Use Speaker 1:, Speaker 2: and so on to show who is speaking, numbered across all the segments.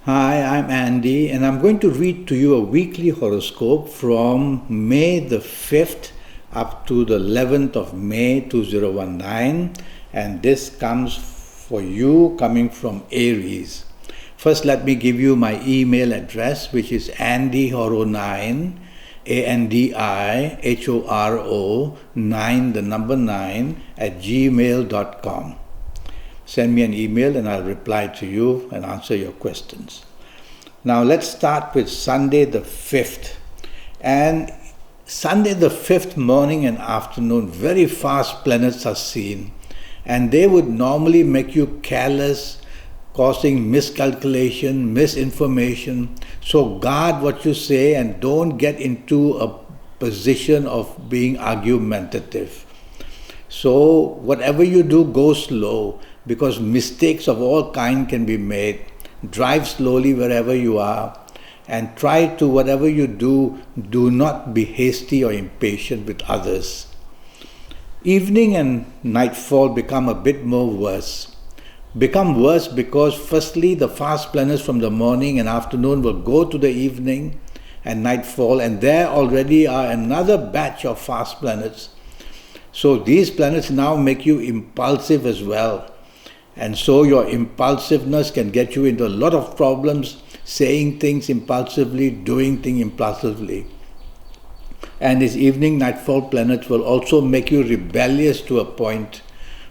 Speaker 1: Hi, I'm Andy, and I'm going to read to you a weekly horoscope from May the 5th up to the 11th of May 2019. And this comes for you coming from Aries. First, let me give you my email address, which is andyhoro9, ANDIHORO 9, the number 9, at gmail.com. Send me an email and I'll reply to you and answer your questions. Now let's start with Sunday the 5th. And Sunday the 5th morning and afternoon, very fast planets are seen. And they would normally make you careless, causing miscalculation, misinformation. So guard what you say and don't get into a position of being argumentative. So whatever you do, go slow, because mistakes of all kind can be made. Drive slowly wherever you are, and try to, whatever you do not be hasty or impatient with others. Evening and nightfall become a bit more worse. Become worse because firstly the fast planets from the morning and afternoon will go to the evening and nightfall, and there already are another batch of fast planets. So these planets now make you impulsive as well. And so your impulsiveness can get you into a lot of problems, saying things impulsively, doing things impulsively. And these evening nightfall planets will also make you rebellious to a point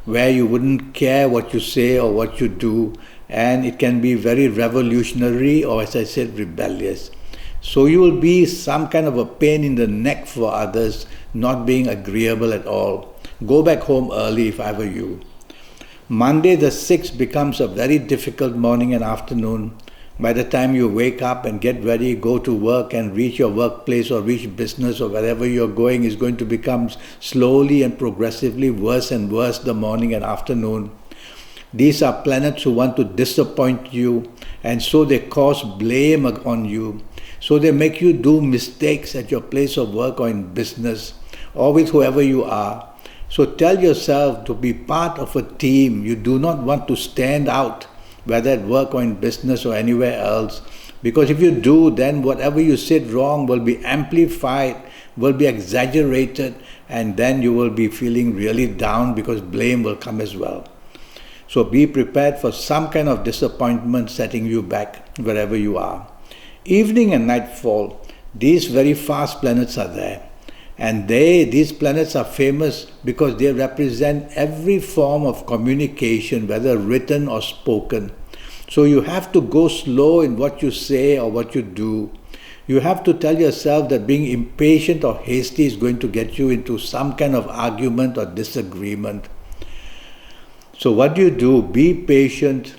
Speaker 1: where you wouldn't care what you say or what you do. And it can be very revolutionary or, as I said, rebellious. So you will be some kind of a pain in the neck for others, not being agreeable at all. Go back home early if I were you. Monday the 6th becomes a very difficult morning and afternoon. By the time you wake up and get ready, go to work and reach your workplace or reach business or wherever you're going is going to become slowly and progressively worse and worse the morning and afternoon. These are planets who want to disappoint you, and so they cause blame on you. So they make you do mistakes at your place of work or in business or with whoever you are. So tell yourself to be part of a team. You do not want to stand out, whether at work or in business or anywhere else. Because if you do, then whatever you said wrong will be amplified, will be exaggerated, and then you will be feeling really down because blame will come as well. So be prepared for some kind of disappointment setting you back wherever you are. Evening and nightfall, these very fast planets are there. And these planets are famous because they represent every form of communication, whether written or spoken. So you have to go slow in what you say or what you do. You have to tell yourself that being impatient or hasty is going to get you into some kind of argument or disagreement. So what do you do? Be patient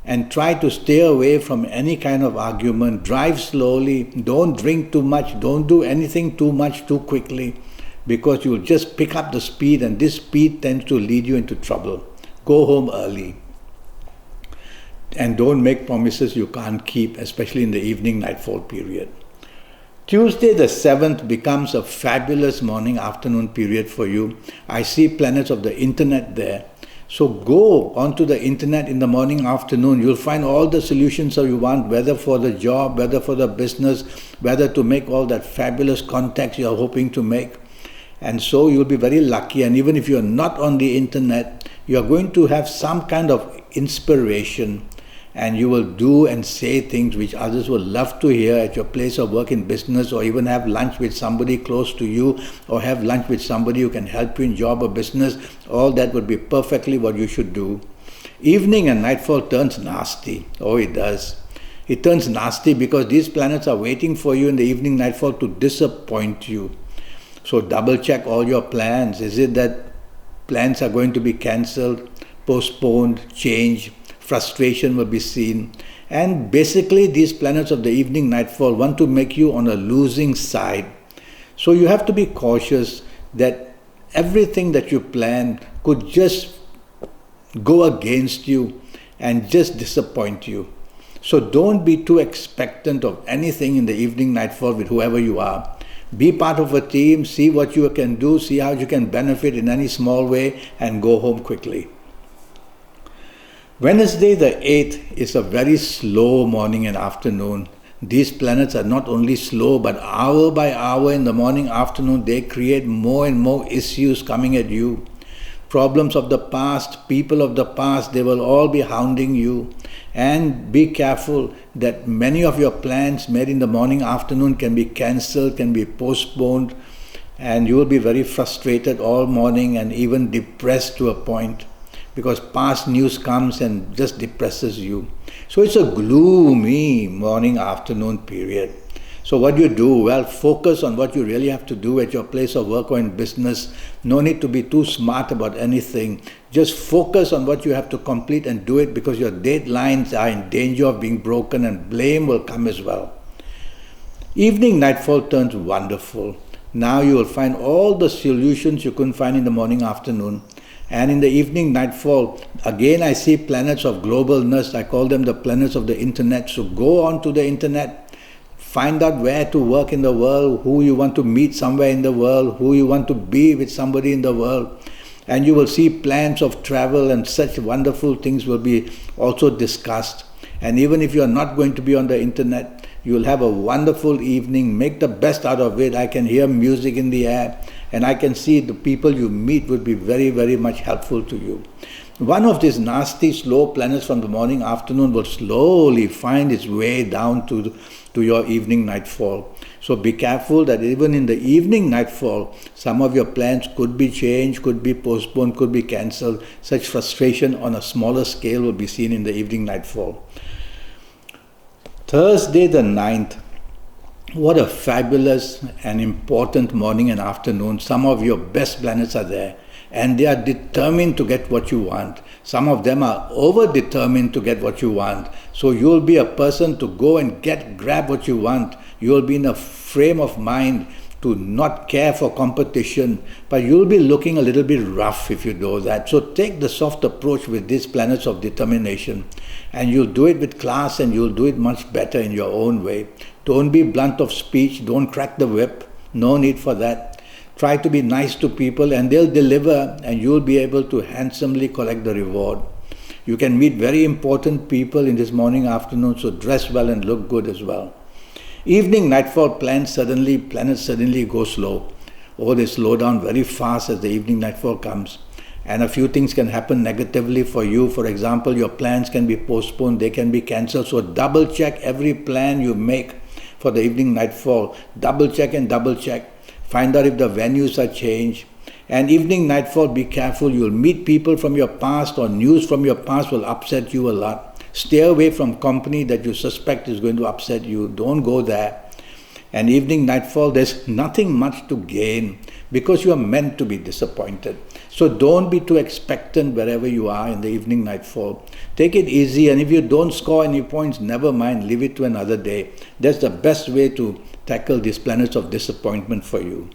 Speaker 1: and try to stay away from any kind of argument. Drive slowly, don't drink too much, don't do anything too much too quickly, because you'll just pick up the speed, and this speed tends to lead you into trouble. Go home early. And don't make promises you can't keep, especially in the evening nightfall period. Tuesday the 7th becomes a fabulous morning afternoon period for you. I see planets of the internet there. So go onto the internet in the morning, afternoon. You'll find all the solutions that you want, whether for the job, whether for the business, whether to make all that fabulous contacts you're hoping to make. And so you'll be very lucky. And even if you're not on the internet, you're going to have some kind of inspiration, and you will do and say things which others will love to hear at your place of work in business, or even have lunch with somebody close to you, or have lunch with somebody who can help you in job or business. All that would be perfectly what you should do. Evening and nightfall turns nasty. Oh, it does. It turns nasty because these planets are waiting for you in the evening nightfall to disappoint you. So double check all your plans. Is it that plans are going to be cancelled, postponed, changed? Frustration will be seen. And basically these planets of the evening nightfall want to make you on a losing side. So you have to be cautious that everything that you plan could just go against you and just disappoint you. So don't be too expectant of anything in the evening nightfall with whoever you are. Be part of a team, see what you can do, see how you can benefit in any small way, and go home quickly. Wednesday the 8th is a very slow morning and afternoon. These planets are not only slow, but hour by hour in the morning, afternoon, they create more and more issues coming at you. Problems of the past, people of the past, they will all be hounding you. And be careful that many of your plans made in the morning, afternoon can be cancelled, can be postponed, and you will be very frustrated all morning and even depressed to a point, because past news comes and just depresses you. So it's a gloomy morning afternoon period. So what do you do? Well, focus on what you really have to do at your place of work or in business. No need to be too smart about anything. Just focus on what you have to complete and do it, because your deadlines are in danger of being broken and blame will come as well. Evening nightfall turns wonderful. Now you will find all the solutions you couldn't find in the morning afternoon. And in the evening nightfall, again I see planets of globalness. I call them the planets of the internet. So go on to the internet, find out where to work in the world, who you want to meet somewhere in the world, who you want to be with somebody in the world. And you will see plans of travel, and such wonderful things will be also discussed. And even if you are not going to be on the internet, you will have a wonderful evening. Make the best out of it. I can hear music in the air, and I can see the people you meet would be very, very much helpful to you. One of these nasty, slow planets from the morning, afternoon will slowly find its way down to your evening nightfall. So be careful that even in the evening nightfall, some of your plans could be changed, could be postponed, could be cancelled. Such frustration on a smaller scale will be seen in the evening nightfall. Thursday the 9th. What a fabulous and important morning and afternoon. Some of your best planets are there, and they are determined to get what you want. Some of them are over-determined to get what you want. So you'll be a person to go and grab what you want. You'll be in a frame of mind to not care for competition, but you'll be looking a little bit rough if you do that. So take the soft approach with these planets of determination, and you'll do it with class, and you'll do it much better in your own way. Don't be blunt of speech, don't crack the whip, no need for that. Try to be nice to people, and they'll deliver, and you'll be able to handsomely collect the reward. You can meet very important people in this morning, afternoon, so dress well and look good as well. Evening nightfall planets suddenly go slow. Oh, they slow down very fast as the evening nightfall comes. And a few things can happen negatively for you. For example, your plans can be postponed, they can be cancelled. So double check every plan you make for the evening nightfall. Double check and double check. Find out if the venues are changed. And evening nightfall, be careful. You'll meet people from your past, or news from your past will upset you a lot. Stay away from company that you suspect is going to upset you. Don't go there. And evening nightfall, there's nothing much to gain, because you are meant to be disappointed. So don't be too expectant wherever you are in the evening nightfall. Take it easy, and if you don't score any points, never mind, leave it to another day. That's the best way to tackle these planets of disappointment for you.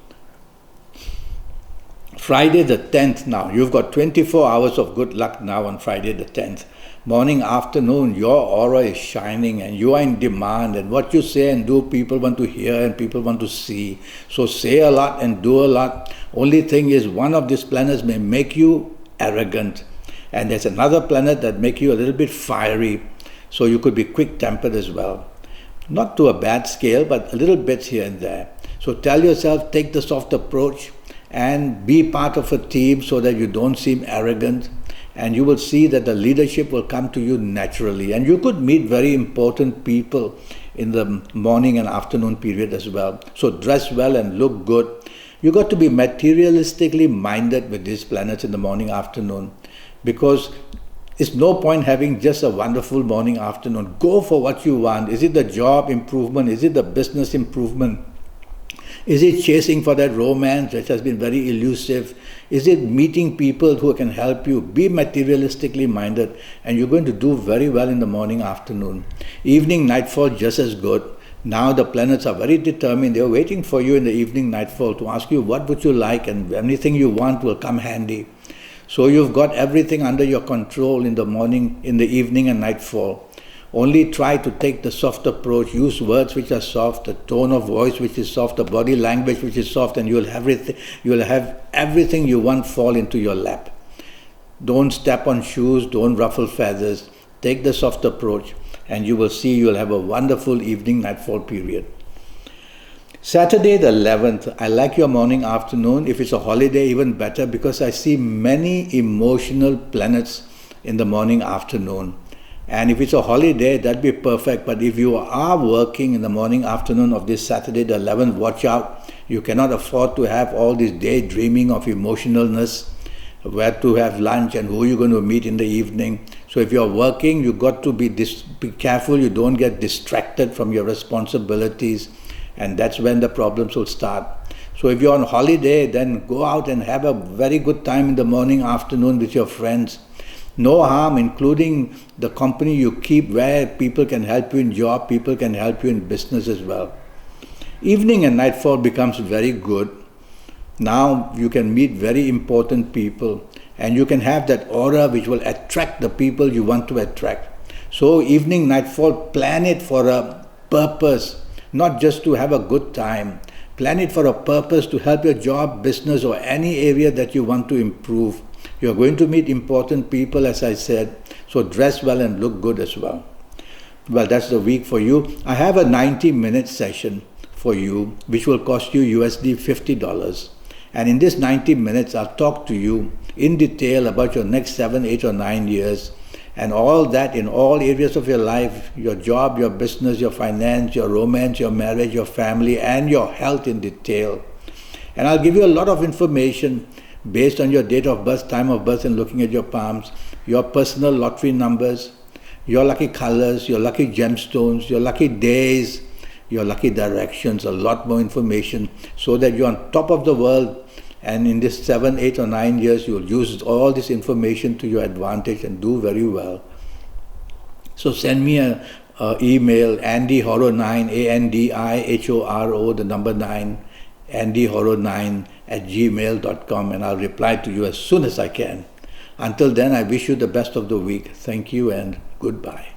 Speaker 1: Friday the 10th now. You've got 24 hours of good luck now on Friday the 10th. Morning, afternoon, your aura is shining and you are in demand, and what you say and do, people want to hear and people want to see. So say a lot and do a lot. Only thing is, one of these planets may make you arrogant, and there's another planet that make you a little bit fiery. So you could be quick-tempered as well. Not to a bad scale, but a little bit here and there. So tell yourself, take the soft approach and be part of a team so that you don't seem arrogant. And you will see that the leadership will come to you naturally. And you could meet very important people in the morning and afternoon period as well. So dress well and look good. You got to be materialistically minded with these planets in the morning, afternoon, because it's no point having just a wonderful morning, afternoon. Go for what you want. Is it the job improvement? Is it the business improvement? Is it chasing for that romance which has been very elusive? Is it meeting people who can help you? Be materialistically minded, and you're going to do very well in the morning, afternoon. Evening, nightfall, just as good. Now the planets are very determined. They're waiting for you in the evening, nightfall to ask you what would you like, and anything you want will come handy. So you've got everything under your control in the morning, in the evening and nightfall. Only try to take the soft approach, use words which are soft, a tone of voice which is soft, a body language which is soft, and you'll have everything you want fall into your lap. Don't step on shoes, don't ruffle feathers. Take the soft approach and you will see you'll have a wonderful evening nightfall period. Saturday the 11th, I like your morning afternoon. If it's a holiday, even better, because I see many emotional planets in the morning afternoon. And if it's a holiday, that'd be perfect. But if you are working in the morning afternoon of this Saturday the 11th, watch out. You cannot afford to have all this daydreaming of emotionalness, where to have lunch and who you're going to meet in the evening. So if you're working, you got to be careful you don't get distracted from your responsibilities, and that's when the problems will start. So if you're on holiday, then go out and have a very good time in the morning, afternoon with your friends. No harm, including the company you keep, where people can help you in job, people can help you in business as well. Evening and nightfall becomes very good. Now you can meet very important people and you can have that aura which will attract the people you want to attract. So evening, nightfall, plan it for a purpose, not just to have a good time. Plan it for a purpose to help your job, business, or any area that you want to improve. You're going to meet important people, as I said, so dress well and look good as well. Well, that's the week for you. I have a 90-minute session for you, which will cost you USD $50. And in this 90 minutes, I'll talk to you in detail about your next 7, 8, or 9 years, and all that in all areas of your life, your job, your business, your finance, your romance, your marriage, your family, and your health in detail. And I'll give you a lot of information based on your date of birth, time of birth, and looking at your palms, your personal lottery numbers, your lucky colors, your lucky gemstones, your lucky days, your lucky directions, a lot more information, so that you're on top of the world, and in this 7, 8, or 9 years, you'll use all this information to your advantage and do very well. So send me an email, AndyHoro9, ANDIHORO, the number 9, AndyHoro9 @gmail.com, and I'll reply to you as soon as I can. Until then, I wish you the best of the week. Thank you and goodbye.